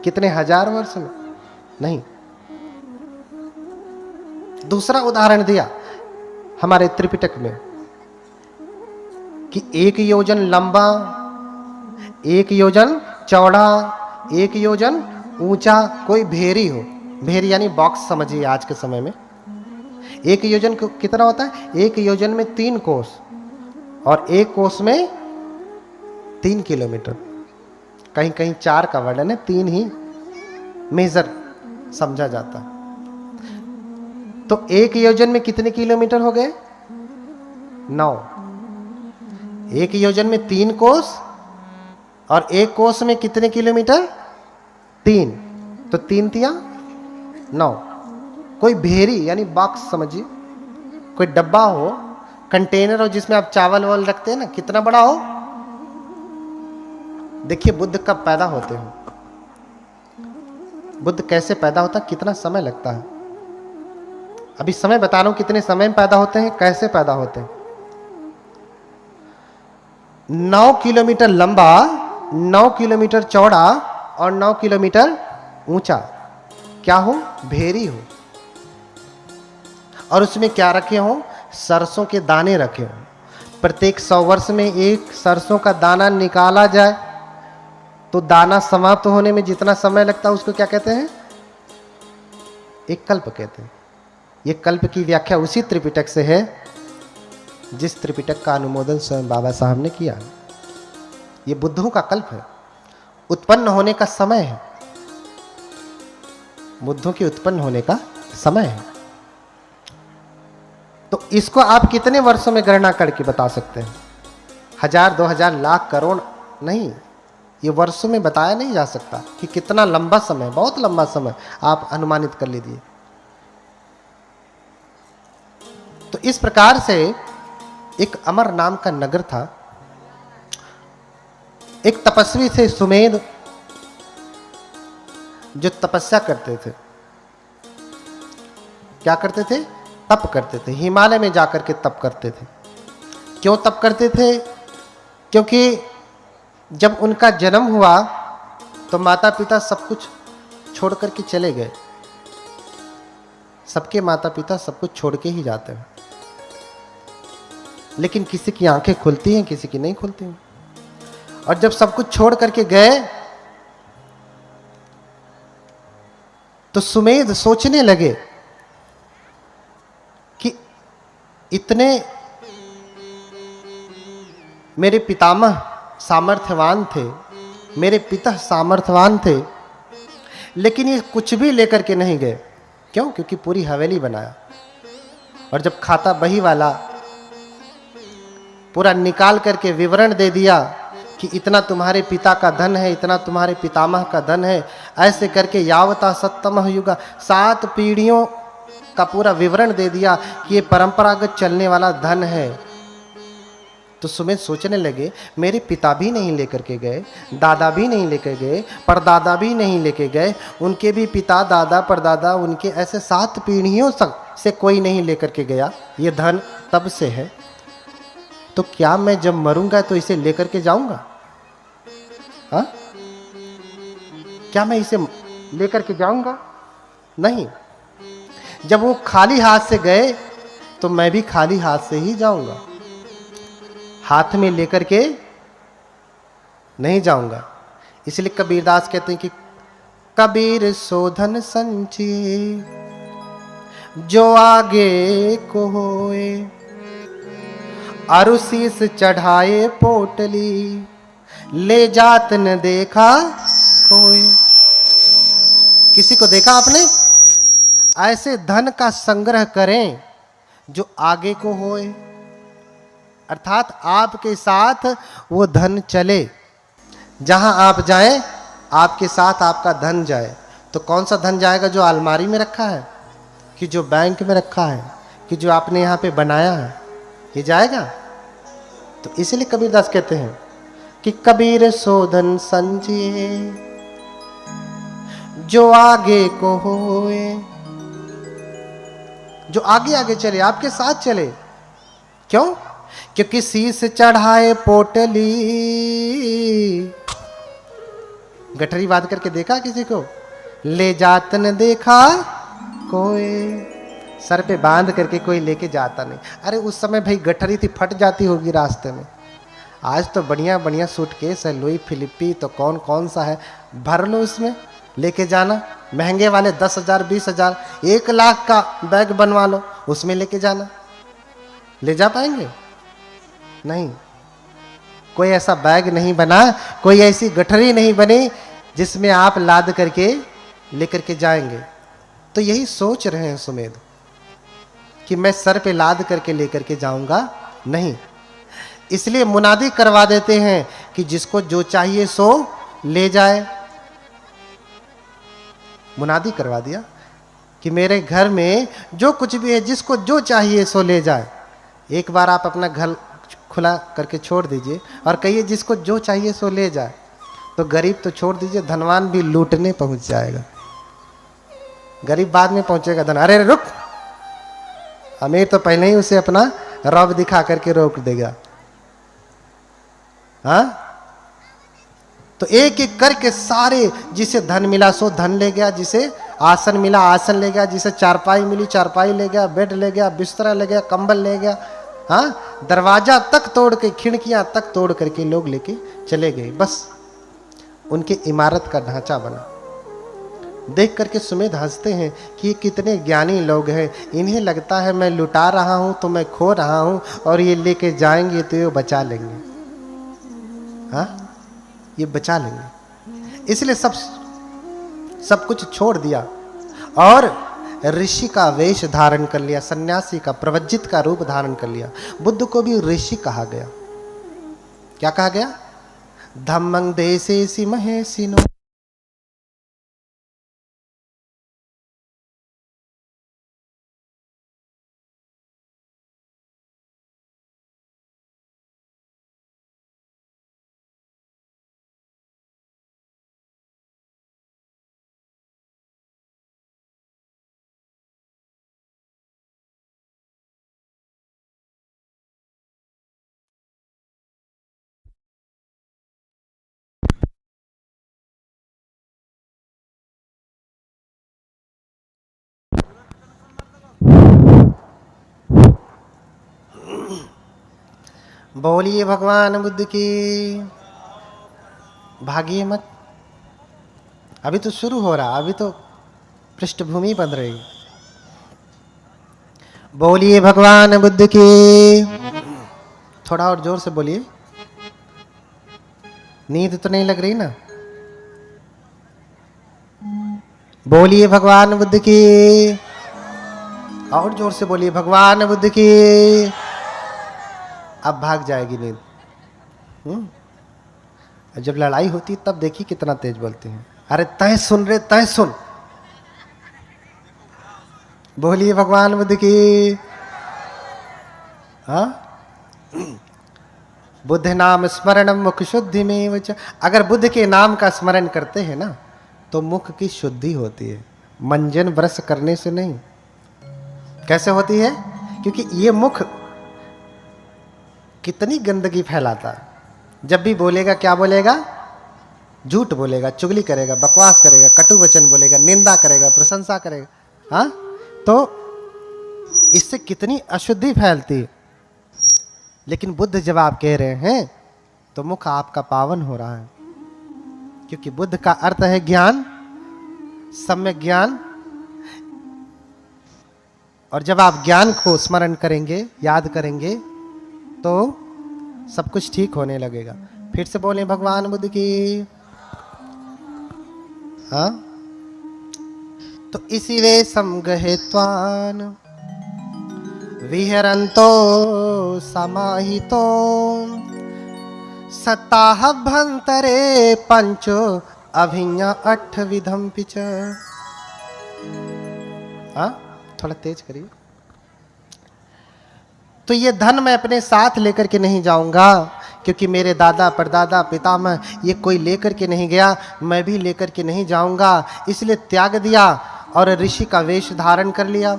कितने हजार वर्ष में? नहीं। दूसरा उदाहरण दिया हमारे त्रिपिटक में कि 1 योजन लंबा, 1 योजन चौड़ा, 1 योजन ऊंचा कोई भेरी हो। भेरी यानी बॉक्स समझिए आज के समय में। 1 योजन कितना होता है? 1 योजन में 3 कोस, और 1 कोस में 3 किलोमीटर। कहीं कहीं 4 का वर्णन है, 3 ही मेजर समझा जाता है। तो 1 योजन में कितने किलोमीटर हो गए? 9। 1 योजन में 3 कोस, और 1 कोस में कितने किलोमीटर? 3। तो 3 तिया 9। कोई भेरी यानी बॉक्स समझिए, कोई डब्बा हो, कंटेनर हो जिसमें आप चावल वावल रखते हैं ना, कितना बड़ा हो। देखिए बुद्ध कब पैदा होते हैं, बुद्ध कैसे पैदा होता है, कितना समय लगता है। अभी समय बता रहा हूं कितने समय में पैदा होते हैं, कैसे पैदा होते हैं। 9 किलोमीटर लंबा, 9 किलोमीटर चौड़ा और 9 किलोमीटर ऊंचा। क्या हो? भेरी हो। और उसमें क्या रखे हो? सरसों के दाने रखे हो। प्रत्येक 100 वर्ष में एक सरसों का दाना निकाला जाए, तो दाना समाप्त होने में जितना समय लगता है उसको क्या कहते हैं? एक कल्प कहते हैं। ये कल्प की व्याख्या उसी त्रिपिटक से है जिस त्रिपिटक का अनुमोदन स्वयं बाबा साहब ने किया। ये बुद्धों का कल्प है, उत्पन्न होने का समय है, बुद्धों के उत्पन्न होने का समय है। तो इसको आप कितने वर्षों में गणना करके बता सकते हैं? 1000, 2000, लाख, करोड़ नहीं, ये वर्षों में बताया नहीं जा सकता कि कितना लंबा समय, बहुत लंबा समय आप अनुमानित कर लीजिए। तो इस प्रकार से एक अमर नाम का नगर था। एक तपस्वी थे सुमेध, जो तपस्या करते थे। क्या करते थे? तप करते थे। हिमालय में जाकर के तप करते थे। क्यों तप करते थे? क्योंकि जब उनका जन्म हुआ तो माता पिता सब कुछ छोड़ करके चले गए। सबके माता पिता सब कुछ छोड़ के ही जाते हैं, लेकिन किसी की आंखें खुलती हैं, किसी की नहीं खुलती हैं। और जब सब कुछ छोड़ करके गए तो सुमेध सोचने लगे कि इतने मेरे पितामह सामर्थ्यवान थे, मेरे पिता सामर्थ्यवान थे, लेकिन ये कुछ भी लेकर के नहीं गए। क्यों? क्योंकि पूरी हवेली बनाया, और जब खाता बही वाला पूरा निकाल करके विवरण दे दिया कि इतना तुम्हारे पिता का धन है, इतना तुम्हारे पितामह का धन है, ऐसे करके यावता सत्तमः युगा, 7 पीढ़ियों का पूरा विवरण दे दिया कि ये परंपरागत चलने वाला धन है। तो सुमेध सोचने लगे, मेरे पिता भी नहीं लेकर के गए, दादा भी नहीं लेकर गए, परदादा भी नहीं लेके गए, उनके भी पिता, दादा, परदादा, उनके ऐसे 7 पीढ़ियों तक से कोई नहीं लेकर के गया। ये धन तब से है, तो क्या मैं जब मरूंगा तो इसे लेकर के जाऊंगा? हाँ, क्या मैं इसे लेकर के जाऊंगा? नहीं। जब वो खाली हाथ से गए तो मैं भी खाली हाथ से ही जाऊंगा, हाथ में लेकर के नहीं जाऊंगा। इसलिए कबीरदास कहते हैं कि कबीर सोधन संचिए जो आगे को होए, अरु शीस चढ़ाए पोटली, ले जात न देखा कोई। किसी को देखा आपने? ऐसे धन का संग्रह करें जो आगे को होए, अर्थात आपके साथ वो धन चले। जहां आप जाएं आपके साथ आपका धन जाए। तो कौन सा धन जाएगा? जो अलमारी में रखा है, कि जो बैंक में रखा है, कि जो आपने यहाँ पे बनाया है, ये जाएगा? तो इसलिए कबीरदास कहते हैं कि कबीर सोधन संचिए जो आगे को होए, जो आगे आगे चले, आपके साथ चले। क्यों? क्योंकि शीस चढ़ाए पोटली। गठरी बांध करके देखा किसी को? ले जात न देखा कोई। सर पे बांध करके कोई लेके जाता नहीं। अरे उस समय भाई गठरी थी, फट जाती होगी रास्ते में। आज तो बढ़िया बढ़िया सूटकेस है, लुई फिलिपी तो कौन कौन सा है, भर लो उसमें, लेके जाना। महंगे वाले 10,000, 20,000, 1 लाख का बैग बनवा लो, उसमें लेके जाना। ले जा पाएंगे? नहीं। कोई ऐसा बैग नहीं बना, कोई ऐसी गठरी नहीं बनी जिसमें आप लाद करके लेकर के जाएंगे। तो यही सोच रहे हैं सुमेध कि मैं सर पे लाद करके लेकर के जाऊंगा नहीं। इसलिए मुनादी करवा देते हैं कि जिसको जो चाहिए सो ले जाए। मुनादी करवा दिया कि मेरे घर में जो कुछ भी है, जिसको जो चाहिए सो ले जाए। एक बार आप अपना घर खुला करके छोड़ दीजिए और कहिए जिसको जो चाहिए सो ले जाए, तो गरीब तो छोड़ दीजिए, धनवान भी लूटने पहुंच जाएगा। गरीब बाद में पहुंचेगा, धन अरे रुक, अमीर तो पहले ही उसे अपना रौब दिखा करके रोक देगा। हाँ, तो एक एक करके सारे, जिसे धन मिला सो धन ले गया, जिसे आसन मिला आसन ले गया, जिसे चारपाई मिली चारपाई ले गया, बेड ले गया, बिस्तरा ले गया, कंबल ले गया। हाँ, दरवाजा तक तोड़ के, खिड़कियां तक तोड़ करके लोग लेके चले गए। बस उनकी इमारत का ढांचा बना। देख करके सुमेध हंसते हैं कि ये कितने ज्ञानी लोग हैं। इन्हें लगता है मैं लुटा रहा हूं तो मैं खो रहा हूं, और ये लेके जाएंगे तो ये बचा लेंगे। हाँ, ये बचा लेंगे। इसलिए सब कुछ छोड़ दिया और ऋषि का वेश धारण कर लिया, सन्यासी का, प्रवज्जित का रूप धारण कर लिया। बुद्ध को भी ऋषि कहा गया। क्या कहा गया? धम्मं देसेसि महेशिनो। बोलिए भगवान बुद्ध की। भागिए मत, अभी तो शुरू हो रहा, अभी तो पृष्ठभूमि बन रही। बोलिए भगवान बुद्ध की। थोड़ा और जोर से बोलिए, नींद तो नहीं लग रही ना? बोलिए भगवान बुद्ध की। और जोर से बोलिए, भगवान बुद्ध की। अब भाग जाएगी नींद। जब लड़ाई होती तब देखिए कितना तेज बोलते हैं। अरे तय सुन रे, तय सुन। बोलिए भगवान बुद्ध की। हाँ, बुद्ध नाम स्मरणम मुख शुद्धि में वच। अगर बुद्ध के नाम का स्मरण करते हैं ना तो मुख की शुद्धि होती है, मंजन ब्रश करने से नहीं। कैसे होती है? क्योंकि ये मुख कितनी गंदगी फैलाता है। जब भी बोलेगा क्या बोलेगा? झूठ बोलेगा, चुगली करेगा, बकवास करेगा, कटु वचन बोलेगा, निंदा करेगा, प्रशंसा करेगा। हाँ, तो इससे कितनी अशुद्धि फैलती है। लेकिन बुद्ध जब आप कह रहे हैं तो मुख आपका पावन हो रहा है, क्योंकि बुद्ध का अर्थ है ज्ञान, सम्यक ज्ञान। और जब आप ज्ञान को स्मरण करेंगे, याद करेंगे, तो सब कुछ ठीक होने लगेगा। फिर से बोलें भगवान बुद्ध की। हाँ, तो इसी वे समगहेत्वान विहरन्तो समाहितो सताहभ्यंतरे पंचो अभिज्ञा अठ विधम पिच। हाँ, थोड़ा तेज करिए। तो ये धन मैं अपने साथ लेकर के नहीं जाऊंगा, क्योंकि मेरे दादा परदादा पितामह ये कोई लेकर के नहीं गया, मैं भी लेकर के नहीं जाऊंगा। इसलिए त्याग दिया और ऋषि का वेश धारण कर लिया।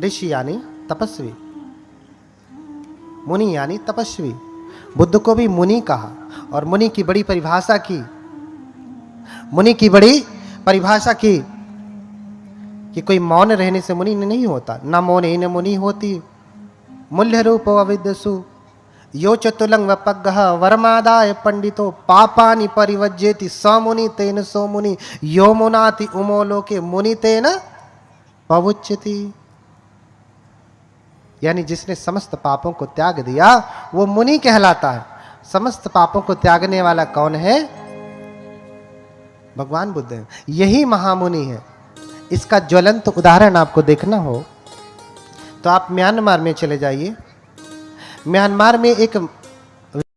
ऋषि यानी तपस्वी, मुनि यानी तपस्वी। बुद्ध को भी मुनि कहा, और मुनि की बड़ी परिभाषा की। मुनि की बड़ी परिभाषा की कि कोई मौन रहने से मुनि नहीं होता। न मौने न मुनि होती। मूल्य रूप अविद्यसु यो चतुलंग वपग्गः वरमादाय पंडितो पापानि परिवज्जेति स मुनि तेन सो मुनि यो मुनाति उमो लोके मुनि तेन पवुच्यति। यानी जिसने समस्त पापों को त्याग दिया वो मुनि कहलाता है। समस्त पापों को त्यागने वाला कौन है? भगवान बुद्ध है। यही महामुनि है। इसका ज्वलंत उदाहरण आपको देखना हो तो आप म्यांमार में चले जाइए। म्यांमार में एक